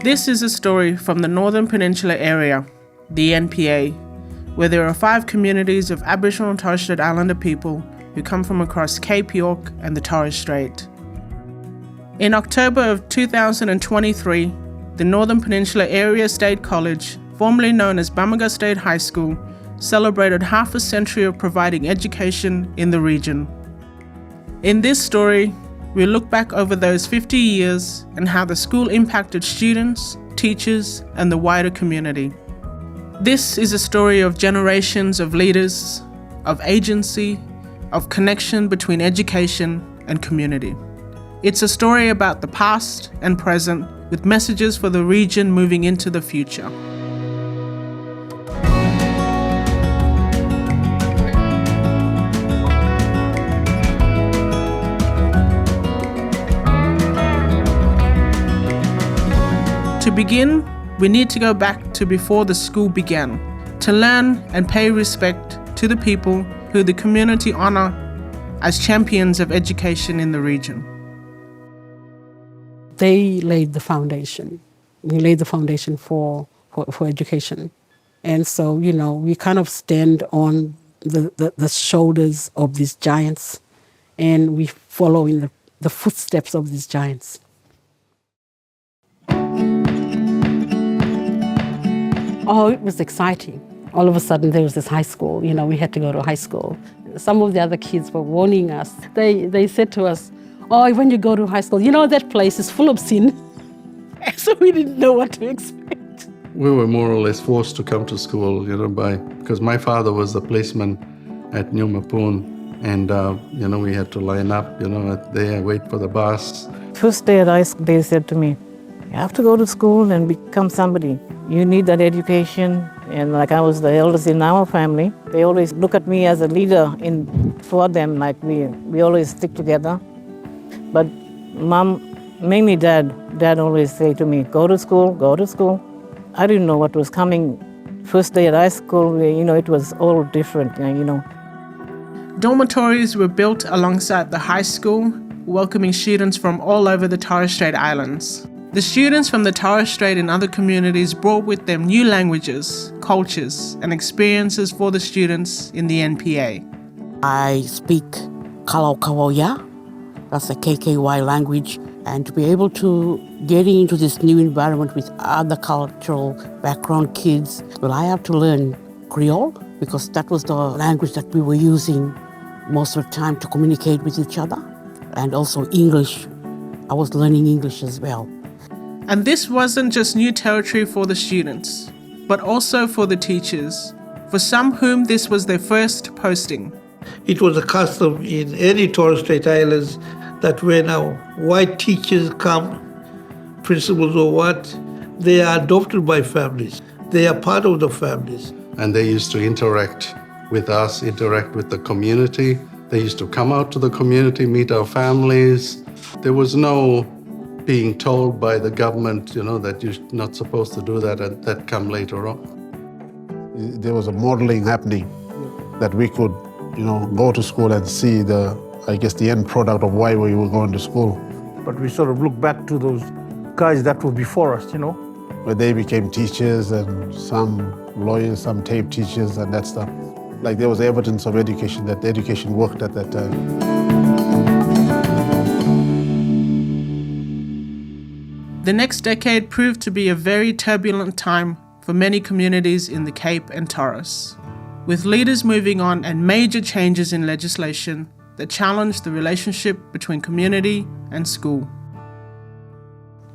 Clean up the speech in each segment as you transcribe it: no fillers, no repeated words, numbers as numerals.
This is a story from the Northern Peninsula area, the NPA, where there are 5 communities of Aboriginal and Torres Strait Islander people who come from across Cape York and the Torres Strait. In October of 2023, the Northern Peninsula Area State College, formerly known as Bamaga State High School, celebrated half a century of providing education in the region. In this story, we look back over those 50 years and how the school impacted students, teachers, and the wider community. This is a story of generations of leaders, of agency, of connection between education and community. It's a story about the past and present, with messages for the region moving into the future. To begin, we need to go back to before the school began, to learn and pay respect to the people who the community honour as champions of education in the region. They laid the foundation. We laid the foundation for education. And so, we kind of stand on the shoulders of these giants, and we follow in the footsteps of these giants. Oh, it was exciting. All of a sudden there was this high school, we had to go to high school. Some of the other kids were warning us. They said to us, oh, when you go to high school, that place is full of sin. So we didn't know what to expect. We were more or less forced to come to school, because my father was the policeman at New Mapoon, and, we had to line up, there, wait for the bus. First day at high school, they said to me, you have to go to school and become somebody. You need that education. And like I was the eldest in our family, they always look at me as a leader for them, like we always stick together. But Mom, mainly Dad always say to me, go to school, go to school. I didn't know what was coming. First day at high school, it was all different, Dormitories were built alongside the high school, welcoming students from all over the Torres Strait Islands. The students from the Torres Strait and other communities brought with them new languages, cultures, and experiences for the students in the NPA. I speak Kalau Kawauya, that's the KKY language, and to be able to get into this new environment with other cultural background kids, well, I have to learn Creole because that was the language that we were using most of the time to communicate with each other, and also English. I was learning English as well. And this wasn't just new territory for the students, but also for the teachers, for some whom this was their first posting. It was a custom in any Torres Strait Islands that when our white teachers come, principals or what, they are adopted by families. They are part of the families. And they used to interact with us, interact with the community. They used to come out to the community, meet our families. There was no being told by the government, that you're not supposed to do that, and that come later on. There was a modeling happening that we could, go to school and see the end product of why we were going to school. But we sort of look back to those guys that were before us, Where they became teachers and some lawyers, some tape teachers and that stuff. Like there was evidence of education, that education worked at that time. The next decade proved to be a very turbulent time for many communities in the Cape and Torres, with leaders moving on and major changes in legislation that challenged the relationship between community and school.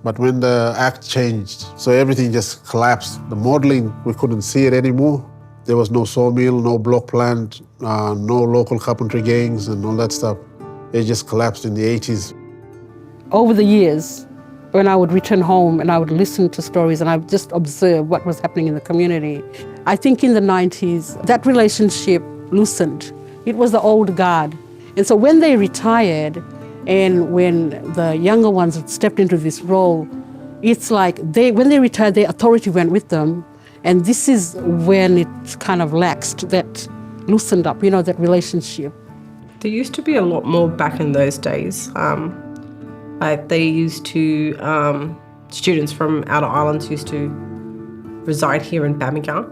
But when the act changed, so everything just collapsed. The modeling, we couldn't see it anymore. There was no sawmill, no block plant, no local carpentry gangs and all that stuff. It just collapsed in the 80s. Over the years, when I would return home and I would listen to stories and I would just observe what was happening in the community, I think in the 90s, that relationship loosened. It was the old guard. And so when they retired and when the younger ones stepped into this role, it's like when they retired, their authority went with them. And this is when it kind of laxed, that loosened up, that relationship. There used to be a lot more back in those days. They used to students from outer islands used to reside here in Bamaga.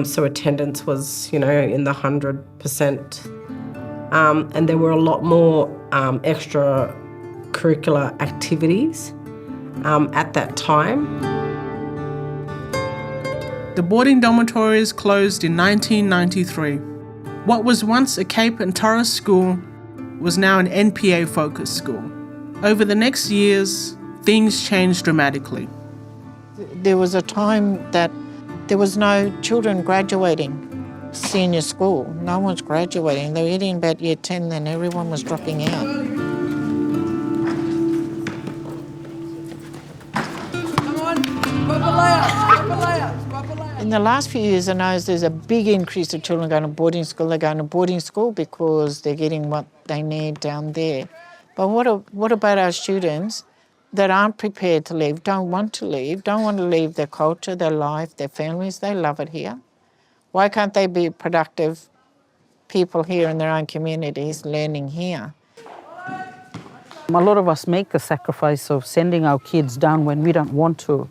So attendance was, in the 100%. And there were a lot more extracurricular activities at that time. The boarding dormitories closed in 1993. What was once a Cape and Torres school was now an NPA-focused school. Over the next years, things changed dramatically. There was a time that there was no children graduating senior school. No one's graduating. They were hitting about year 10, then everyone was dropping out. In the last few years, I know there's a big increase of children going to boarding school. They're going to boarding school because they're getting what they need down there. But what about our students that aren't prepared to leave, don't want to leave their culture, their life, their families? They love it here. Why can't they be productive people here in their own communities learning here? A lot of us make the sacrifice of sending our kids down when we don't want to.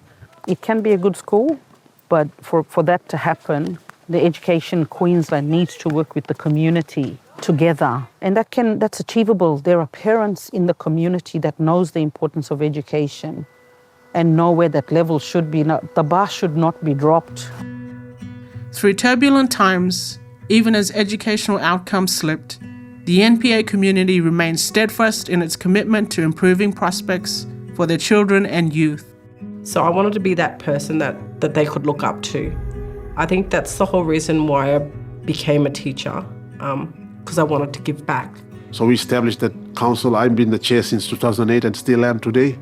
It can be a good school, but for that to happen, the Education Queensland needs to work with the community together. And that's achievable. There are parents in the community that knows the importance of education and know where that level should be. The bar should not be dropped. Through turbulent times, even as educational outcomes slipped, the NPA community remained steadfast in its commitment to improving prospects for their children and youth. So I wanted to be that person that they could look up to. I think that's the whole reason why I became a teacher, because I wanted to give back. So we established that council. I've been the chair since 2008 and still am today.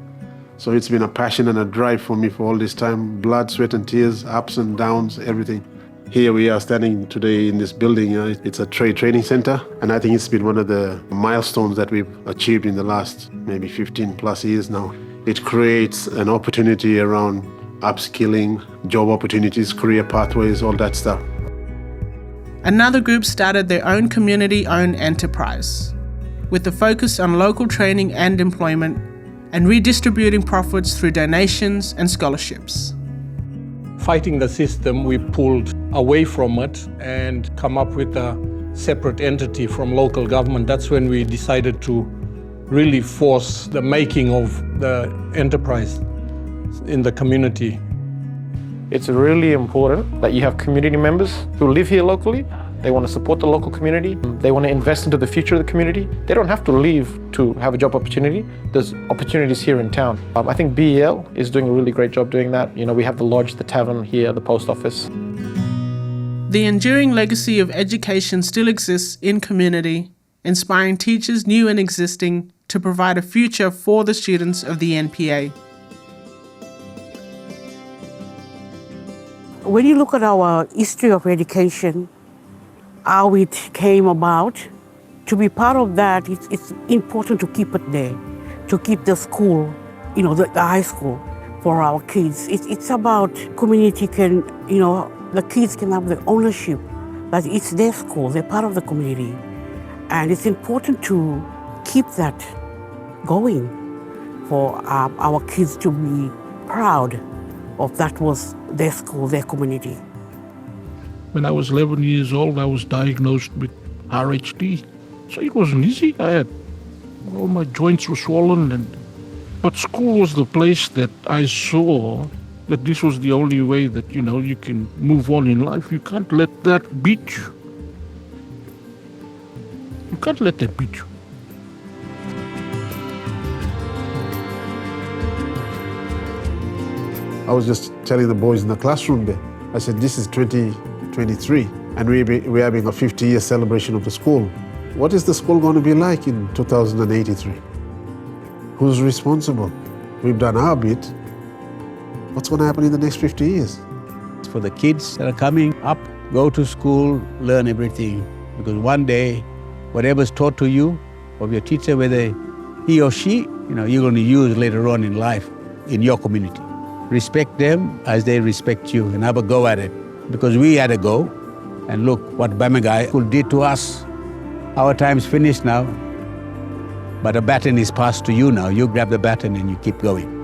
So it's been a passion and a drive for me for all this time. Blood, sweat and tears, ups and downs, everything. Here we are standing today in this building. It's a trade training center, and I think it's been one of the milestones that we've achieved in the last maybe 15 plus years now. It creates an opportunity around upskilling, job opportunities, career pathways, all that stuff. Another group started their own community-owned enterprise, with a focus on local training and employment, and redistributing profits through donations and scholarships. Fighting the system, we pulled away from it and come up with a separate entity from local government. That's when we decided to really force the making of the enterprise in the community. It's really important that you have community members who live here locally. They want to support the local community. They want to invest into the future of the community. They don't have to leave to have a job opportunity. There's opportunities here in town. I think BEL is doing a really great job doing that. We have the lodge, the tavern here, the post office. The enduring legacy of education still exists in community, inspiring teachers new and existing to provide a future for the students of the NPA. When you look at our history of education, how it came about, to be part of that, it's important to keep it there, to keep the school, the high school for our kids. It's about community the kids can have the ownership that it's their school, they're part of the community. And it's important to keep that going for our kids to be proud of that was their school, their community. When I was 11 years old, I was diagnosed with RHD. So it wasn't easy. All my joints were swollen. But school was the place that I saw that this was the only way that, you can move on in life. You can't let that beat you. You can't let that beat you. I was just telling the boys in the classroom there, I said, this is 2023, and we're having a 50-year celebration of the school. What is the school going to be like in 2083? Who's responsible? We've done our bit. What's going to happen in the next 50 years? For the kids that are coming up, go to school, learn everything. Because one day, whatever's taught to you of your teacher, whether he or she, you're going to use later on in life in your community. Respect them as they respect you and have a go at it. Because we had a go, and look what Bamaga did to us. Our time's finished now, but the baton is passed to you now. You grab the baton and you keep going.